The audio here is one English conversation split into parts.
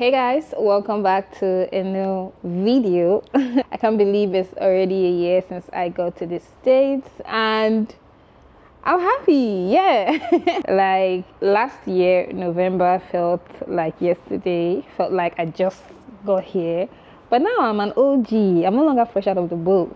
Hey guys, welcome back to a new video. I can't believe it's already a year since I got to the States and I'm happy. Yeah. Like last year November felt like yesterday, felt like I just got here, but now I'm an OG. I'm no longer fresh out of the boat.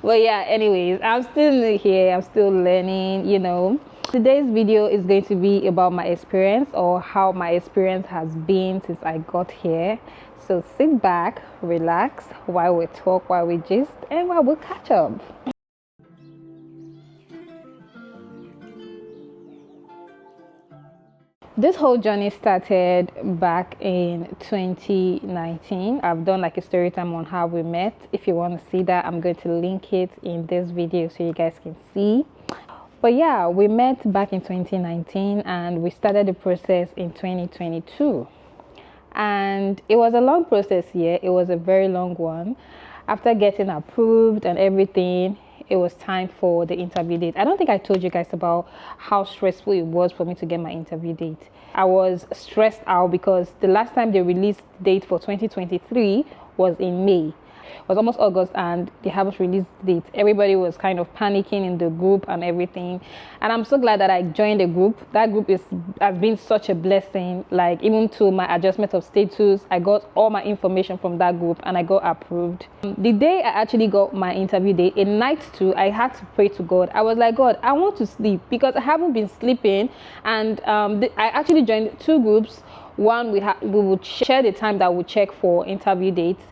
But yeah, anyways, I'm still new here, I'm still learning. Today's video is going to be about my experience, or how my experience has been since I got here. So sit back, relax while we talk, while we gist, and while we catch up. This whole journey started back in 2019. I've done like a story time on how we met. If you want to see that, I'm going to link it in this video so you guys can see. But yeah, we met back in 2019 and we started the process in 2022. And it was a long process here. It was a very long one. After getting approved and everything, it was time for the interview date. I don't think I told you guys about how stressful it was for me to get my interview date. I was stressed out because the last time they released the date for 2023 was in May. It was almost August and they haven't released the date. Everybody was kind of panicking in the group and everything. And I'm so glad that I joined the group. That group has been such a blessing. Like even to my adjustment of status, I got all my information from that group and I got approved. The day I actually got my interview date, a night too, I had to pray to God. I was like, God, I want to sleep because I haven't been sleeping. And I actually joined two groups. One, we would share the time that we check for interview dates.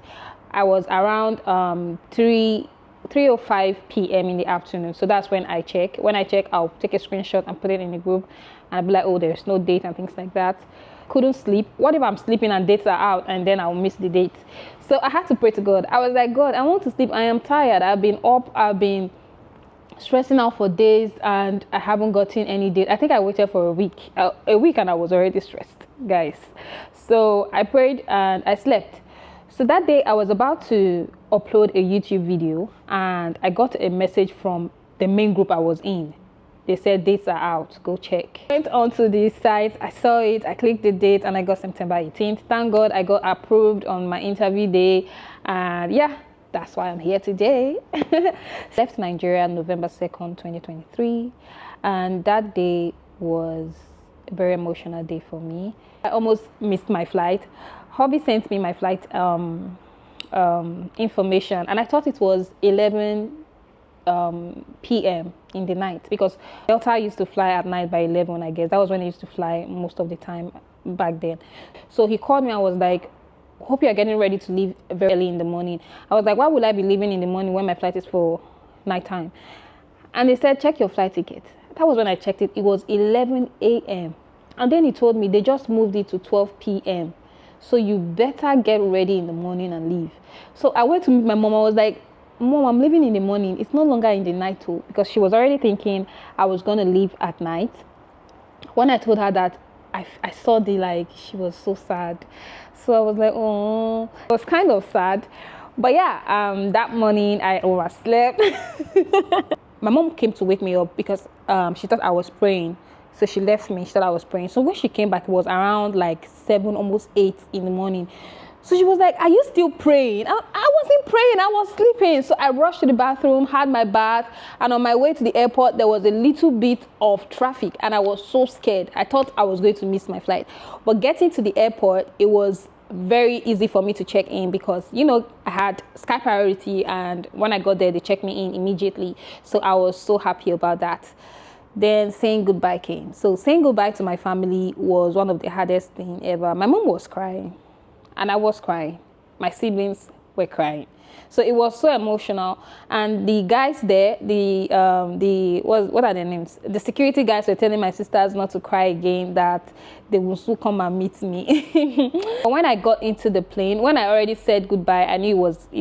I was around 3:05 p.m. in the afternoon. So that's when I check. When I check, I'll take a screenshot and put it in the group. And I'll be like, oh, there's no date and things like that. Couldn't sleep. What if I'm sleeping and dates are out and then I'll miss the date? So I had to pray to God. I was like, God, I want to sleep. I am tired. I've been up. I've been stressing out for days and I haven't gotten any date. I think I waited for a week and I was already stressed, guys. So I prayed and I slept. So that day I was about to upload a YouTube video and I got a message from the main group I was in. They said dates are out, go check. I went onto the site, I saw it, I clicked the date and I got September 18th. Thank God I got approved on my interview day and yeah, that's why I'm here today. Left Nigeria November 2nd, 2023 and that day was a very emotional day for me. I almost missed my flight. Hobby sent me my flight information and I thought it was 11 p.m. in the night because Delta used to fly at night by 11, I guess. That was when I used to fly most of the time back then. So he called me and was like, hope you're getting ready to leave very early in the morning. I was like, why would I be leaving in the morning when my flight is for nighttime? And they said, check your flight ticket. That was when I checked it. It was 11 a.m. And then he told me they just moved it to 12 p.m. So you better get ready in the morning and leave. So I went to meet my mom. I was like, Mom, I'm leaving in the morning. It's no longer in the night too, because she was already thinking I was going to leave at night. When I told her that, I saw she was so sad. So I was like, oh, it was kind of sad. But yeah, that morning I overslept. My mom came to wake me up because she thought I was praying. So she left me, she thought I was praying. So when she came back, it was around like 7, almost 8 in the morning. So she was like, are you still praying? I wasn't praying, I was sleeping. So I rushed to the bathroom, had my bath. And on my way to the airport, there was a little bit of traffic. And I was so scared. I thought I was going to miss my flight. But getting to the airport, it was very easy for me to check in because, I had Sky Priority. And when I got there, they checked me in immediately. So I was so happy about that. Then saying goodbye came. So saying goodbye to my family was one of the hardest things ever. My mom was crying and I was crying. My siblings were crying. So it was so emotional. And the guys there, what are their names? The security guys were telling my sisters not to cry again, that they will soon come and meet me. But when I got into the plane, when I already said goodbye, I knew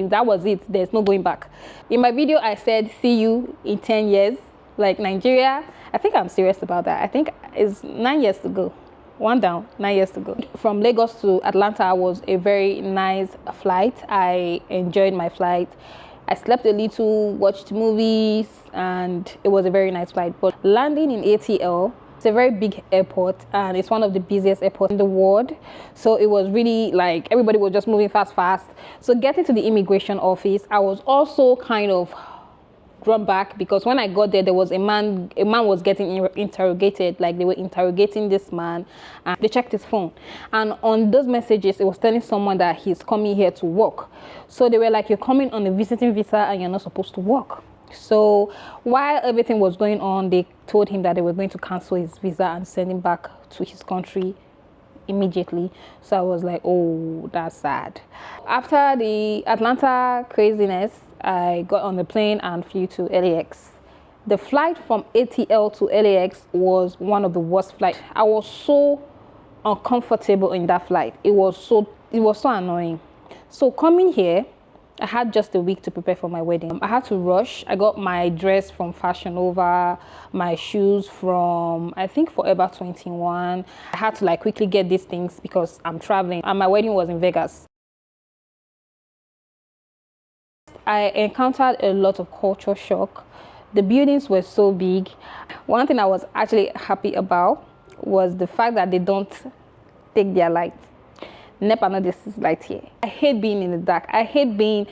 that was it. There's no going back. In my video, I said, see you in 10 years. Like Nigeria, I think I'm serious about that. I think it's 9 years to go. One down, 9 years to go. From Lagos to Atlanta was a very nice flight. I enjoyed my flight. I slept a little, watched movies, and it was a very nice flight. But landing in ATL It's a very big airport and it's one of the busiest airports in the world. So it was really like everybody was just moving fast. So getting to the immigration office, I was also kind of drawn back because when I got there was a man was getting interrogated. Like they were interrogating this man and they checked his phone, and on those messages it was telling someone that he's coming here to work. So they were like, you're coming on a visiting visa and you're not supposed to work. So while everything was going on, they told him that they were going to cancel his visa and send him back to his country immediately. So I was like, oh, that's sad. After the Atlanta craziness, I got on the plane and flew to LAX. The flight from ATL to LAX was one of the worst flights. I was so uncomfortable in that flight. It was so annoying. So coming here, I had just a week to prepare for my wedding. I had to rush. I got my dress from Fashion Nova, my shoes from, I think, Forever 21. I had to like quickly get these things because I'm traveling and my wedding was in Vegas. I encountered a lot of culture shock. The buildings were so big. One thing I was actually happy about was the fact that they don't take their lights. NEPA not this light here. I hate being in the dark. I hate being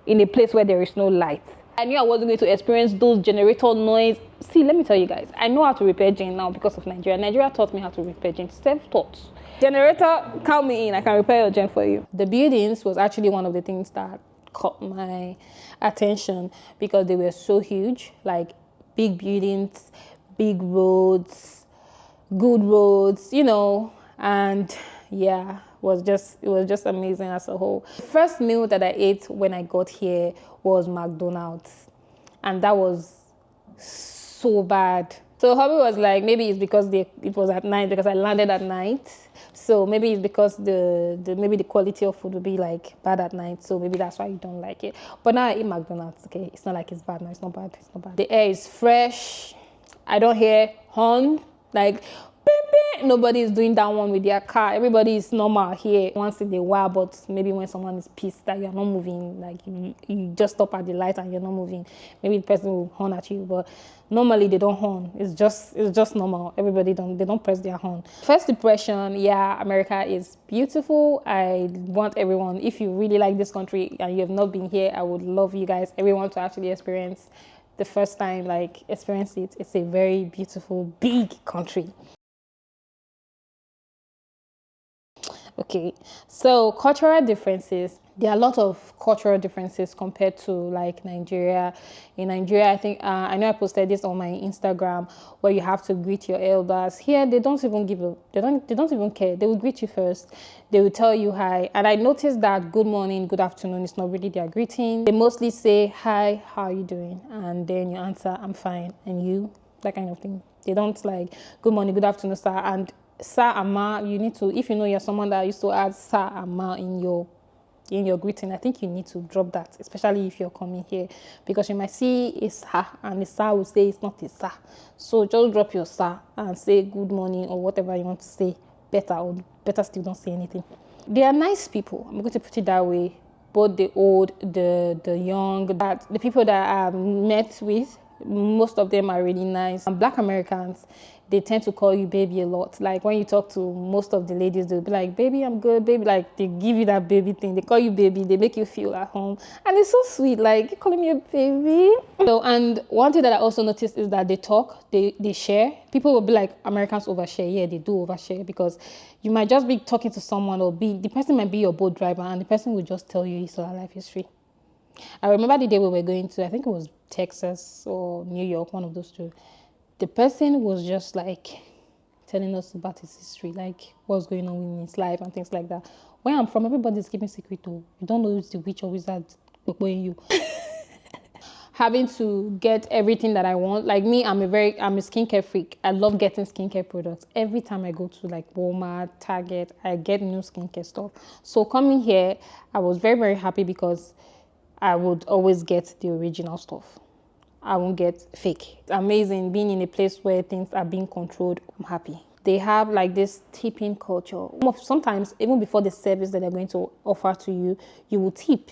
in a place where there is no light. I knew I wasn't going to experience those generator noise. See, let me tell you guys, I know how to repair gen now because of Nigeria. Nigeria taught me how to repair gen. Self-taught. Generator, count me in. I can repair your gen for you. The buildings was actually one of the things that caught my attention because they were so huge. Like big buildings, big roads, good roads, you know, and yeah, it was just amazing as a whole. The first meal that I ate when I got here was McDonald's, and that was so bad. So hubby was like, maybe it's because it was at night because I landed at night. So maybe it's because maybe the quality of food will be like bad at night. So maybe that's why you don't like it. But now I eat McDonald's. Okay, it's not like it's bad. No, it's not bad. It's not bad. The air is fresh. I don't hear horn like. Nobody is doing that one with their car. Everybody is normal here once in a while, but maybe when someone is pissed that you're not moving, like you just stop at the light and you're not moving, maybe the person will horn at you, but normally they don't horn. It's just normal. Everybody they don't press their horn. First impression, yeah, America is beautiful. I want everyone, if you really like this country and you have not been here, I would love you guys, everyone, to actually experience the first time, like experience it. It's a very beautiful, big country. Okay, so cultural differences. There are a lot of cultural differences compared to like Nigeria. In Nigeria, I think I know I posted this on my Instagram where you have to greet your elders. Here, they don't even they don't even care. They will greet you first. They will tell you hi. And I noticed that good morning, good afternoon is not really their greeting. They mostly say hi, how are you doing? And then you answer, I'm fine. And you, that kind of thing. They don't like good morning, good afternoon, sir. And sir and ma, you need to, if you know you're someone that used to add sir and ma in your greeting, I think you need to drop that, especially if you're coming here, because you might see a sir and the sir will say it's not a sir. So just drop your sir and say good morning or whatever you want to say. Better still don't say anything. They are nice people, I'm going to put it that way, both the old, the young. That the people that I've met with, most of them are really nice. And Black Americans, they tend to call you baby a lot. Like when you talk to most of the ladies, they'll be like, baby, I'm good, baby. Like they give you that baby thing. They call you baby. They make you feel at home. And it's so sweet. Like, you're calling me a baby. So, and one thing that I also noticed is that they talk, they share. People will be like, Americans overshare. Yeah, they do overshare, because you might just be talking to someone, or the person might be your boat driver, and the person will just tell you his life history. I remember the day we were going to, I think it was Texas or New York, one of those two. The person was just like telling us about his history, like what's going on in his life and things like that. Where I'm from, everybody's keeping secret too. You don't know who's the witch or wizard pokpoing you. Having to get everything that I want. Like me, I'm a skincare freak. I love getting skincare products. Every time I go to like Walmart, Target, I get new skincare stuff. So coming here, I was very, very happy because I would always get the original stuff. I won't get fake. It's amazing being in a place where things are being controlled. I'm happy. They have like this tipping culture. Sometimes even before the service that they're going to offer to you, you will tip.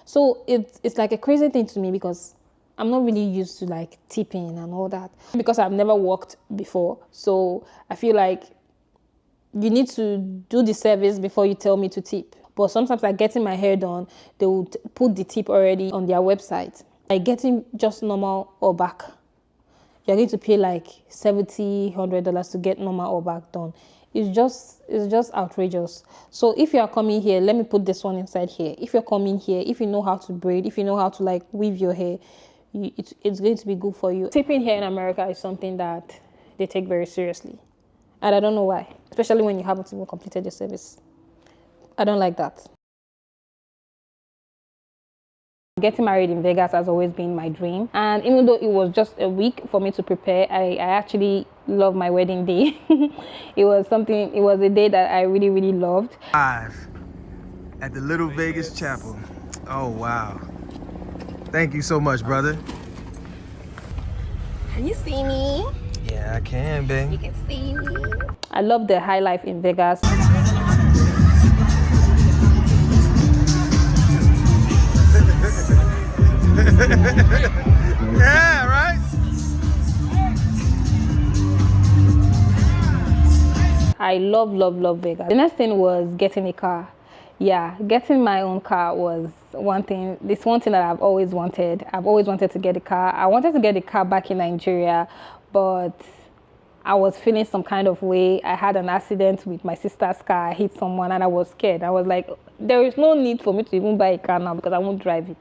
So it's like a crazy thing to me, because I'm not really used to like tipping and all that because I've never worked before. So I feel like you need to do the service before you tell me to tip. But sometimes like getting my hair done, they would put the tip already on their website. Like getting just normal or back, you're going to pay like $70-$100 to get normal or back done. It's just outrageous. So if you are coming here, let me put this one inside here. If you're coming here, if you know how to braid, if you know how to like weave your hair, it's going to be good for you. Tipping here in America is something that they take very seriously. And I don't know why, especially when you haven't even completed your service. I don't like that. Getting married in Vegas has always been my dream. And even though it was just a week for me to prepare, I actually love my wedding day. It was a day that I really, really loved. Live at the Little Vegas Chapel. Oh, wow. Thank you so much, brother. Can you see me? Yeah, I can, babe. You can see me. I love the high life in Vegas. Yeah, right? I love Vegas. The next thing was getting a car. Yeah, getting my own car was one thing. This one thing that I've always wanted. I've always wanted to get a car. I wanted to get a car back in Nigeria, but I was feeling some kind of way. I had an accident with my sister's car. I hit someone and I was scared. I was like, there is no need for me to even buy a car now because I won't drive it.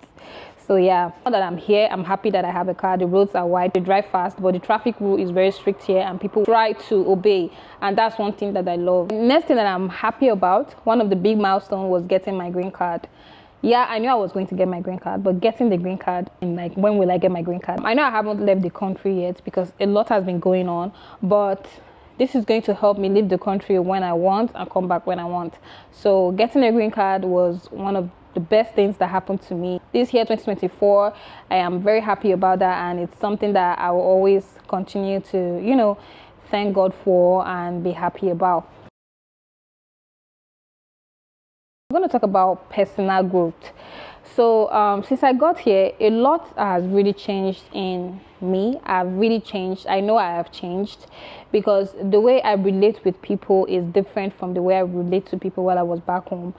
So yeah, now that I'm here, I'm happy that I have a car. The roads are wide, they drive fast, but the traffic rule is very strict here and people try to obey. And that's one thing that I love. Next thing that I'm happy about, one of the big milestones was getting my green card. Yeah, I knew I was going to get my green card, but getting the green card, and like, when will I get my green card? I know I haven't left the country yet because a lot has been going on, but this is going to help me leave the country when I want and come back when I want. So getting a green card was one of the best things that happened to me. This year, 2024, I am very happy about that, and it's something that I will always continue to, thank God for and be happy about. I'm going to talk about personal growth. So since I got here, a lot has really changed in me. I've really changed. I know I have changed because the way I relate with people is different from the way I relate to people while I was back home.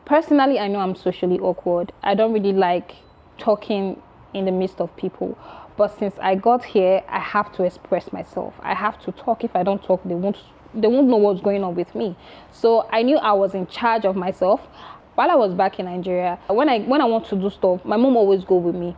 Personally, I know I'm socially awkward. I don't really like talking in the midst of people. But since I got here, I have to express myself. I have to talk. If I don't talk, they won't know what's going on with me. So I knew I was in charge of myself. While I was back in Nigeria, when I want to do stuff, my mom always go with me.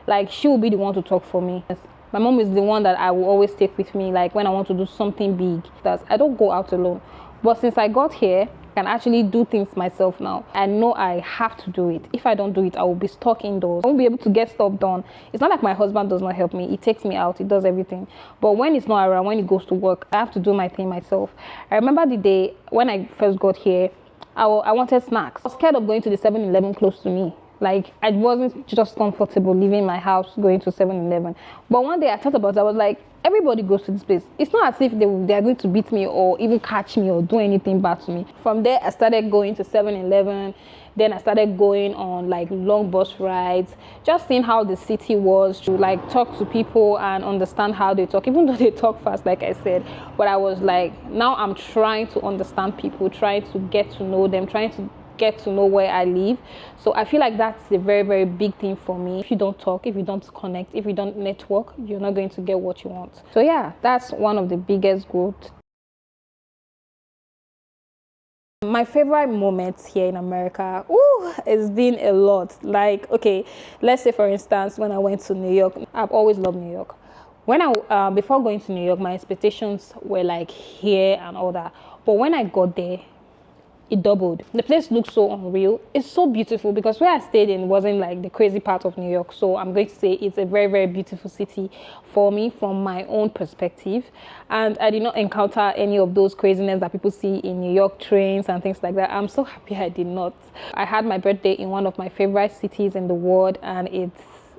Like, she will be the one to talk for me. My mom is the one that I will always take with me, like when I want to do something big. I don't go out alone. But since I got here, I can actually do things myself now. I know I have to do it. If I don't do it, I will be stuck indoors. I won't be able to get stuff done. It's not like my husband does not help me. He takes me out. He does everything. But when he's not around, when he goes to work, I have to do my thing myself. I remember the day when I first got here, I wanted snacks. I was scared of going to the 7-Eleven close to me. Like, I wasn't just comfortable leaving my house going to 7-Eleven. But one day I thought about it. I was like, everybody goes to this place. It's not as if they are going to beat me or even catch me or do anything bad to me. From there, I started going to 7-Eleven. Then I started going on like long bus rides, just seeing how the city was, to like talk to people and understand how they talk, even though they talk fast, like I said. But I was like, now I'm trying to understand people, trying to get to know them, trying to get to know where I live. So I feel like that's a very, very big thing for me. If you don't talk, if you don't connect, if you don't network, you're not going to get what you want. So yeah, that's one of the biggest growth. My favorite moments here in America, it's been a lot. Like, okay, let's say for instance, when I went to New York, I've always loved New York. When before going to New York, my expectations were like here and all that. But when I got there, it doubled. The place looks so unreal. It's so beautiful because where I stayed in wasn't like the crazy part of New York. So I'm going to say it's a very, very beautiful city for me from my own perspective. And I did not encounter any of those craziness that people see in New York trains and things like that. I'm so happy I did not. I had my birthday in one of my favorite cities in the world, and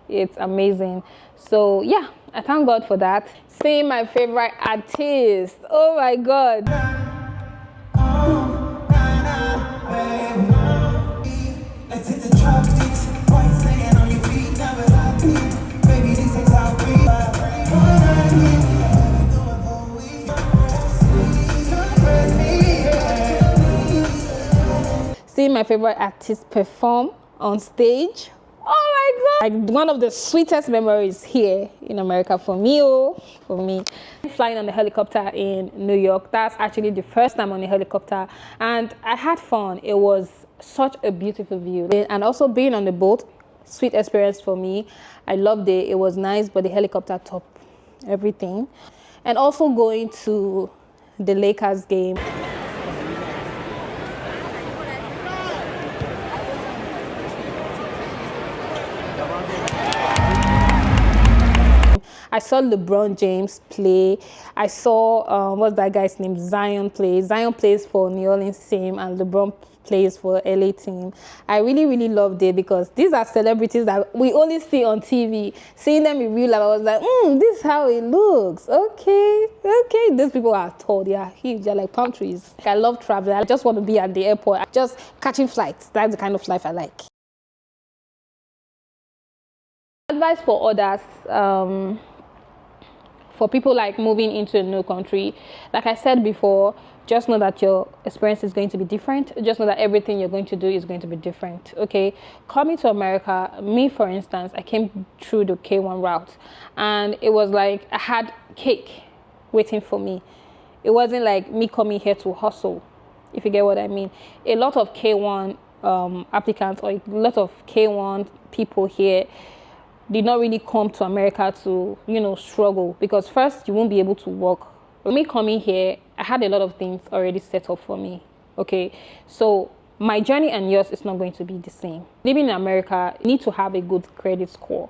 it's amazing. So yeah, I thank God for that. Seeing my favorite artist. Oh my God. see my favorite artist perform on stage. Oh my God! Like one of the sweetest memories here in America for me. For me, flying on the helicopter in New York. That's actually the first time on a helicopter, and I had fun. It was such a beautiful view, and also being on the boat, sweet experience for me. I loved it. It was nice, but the helicopter topped everything, and also going to the Lakers game. I saw LeBron James play. I saw, what's that guy's name? Zion play. Zion plays for New Orleans team and LeBron plays for LA team. I really, really loved it because these are celebrities that we only see on TV. Seeing them in real life, I was like, this is how it looks. Okay. These people are tall. They are huge. They're like palm trees. I love traveling. I just want to be at the airport, just catching flights. That's the kind of life I like. Advice for others, for people like moving into a new country, like I said before, just know that your experience is going to be different. Just know that everything you're going to do is going to be different. Okay, coming to America, me for instance, I came through the K1 route, and it was like I had cake waiting for me. It wasn't like me coming here to hustle, if you get what I mean. A lot of K1 applicants, or a lot of K1 people here did not really come to America to, struggle, because first, you won't be able to work. For me coming here, I had a lot of things already set up for me, okay? So my journey and yours is not going to be the same. Living in America, you need to have a good credit score.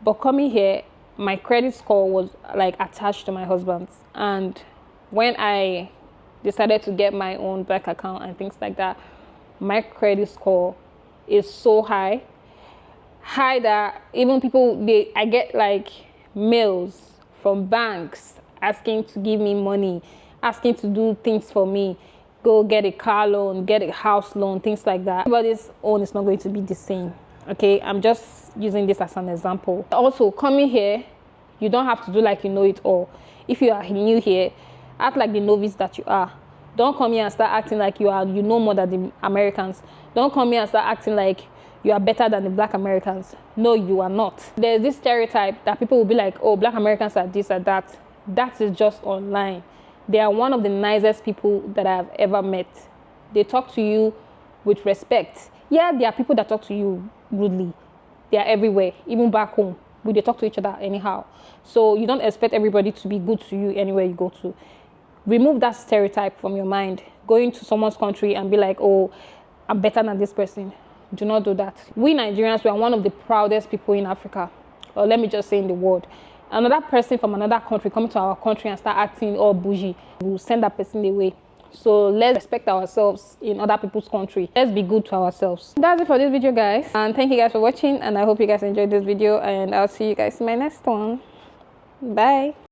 But coming here, my credit score was like attached to my husband's. And when I decided to get my own bank account and things like that, my credit score is so high that even people, I get like mails from banks asking to give me money, asking to do things for me, go get a car loan, get a house loan, things like that. Everybody's own is not going to be the same, okay? I'm just using this as an example. Also, coming here, you don't have to do like you know it all. If you are new here, act like the novice that you are. Don't come here and start acting like you know more than the Americans. Don't come here and start acting like you are better than the Black Americans. No, you are not. There's this stereotype that people will be like, oh, Black Americans are this or that. That is just online. They are one of the nicest people that I've ever met. They talk to you with respect. Yeah, there are people that talk to you rudely. They are everywhere, even back home. They talk to each other anyhow. So you don't expect everybody to be good to you anywhere you go to. Remove that stereotype from your mind. Go into someone's country and be like, oh, I'm better than this person. Do not do that. We Nigerians, we are one of the proudest people in Africa, or let me just say in the world. Another person from another country coming to our country and start acting all bougie, we'll send that person away. So let's respect ourselves in other people's country. Let's be good to ourselves. That's it for this video, guys. And thank you guys for watching, and I hope you guys enjoyed this video, and I'll see you guys in my next one. Bye.